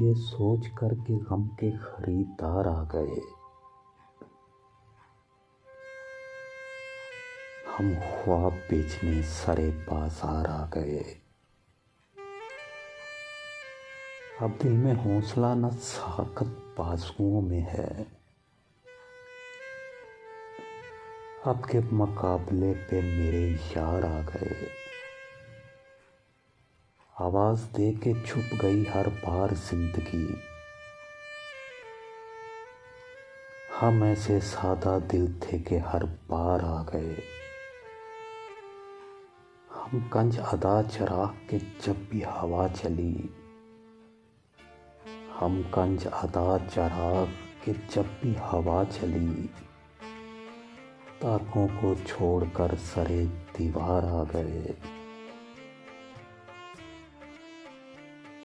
یہ سوچ کر کہ غم کے خریدار آ گئے، ہم خواب بیچنے سرے بازار آ گئے۔ اب دل میں حوصلہ نہ ساکت بازوؤں میں ہے، اب کے مقابلے پہ میرے یار آ گئے۔ آواز دے کے چھپ گئی ہر بار زندگی، ہم ایسے سادہ دل تھے کہ ہر بار آ گئے۔ ہم کنج ادا چراغ کے جب بھی ہوا چلی، ہم کنج ادا چراغ کے جب بھی ہوا چلی، تاکوں کو چھوڑ کر سرے دیوار آ گئے۔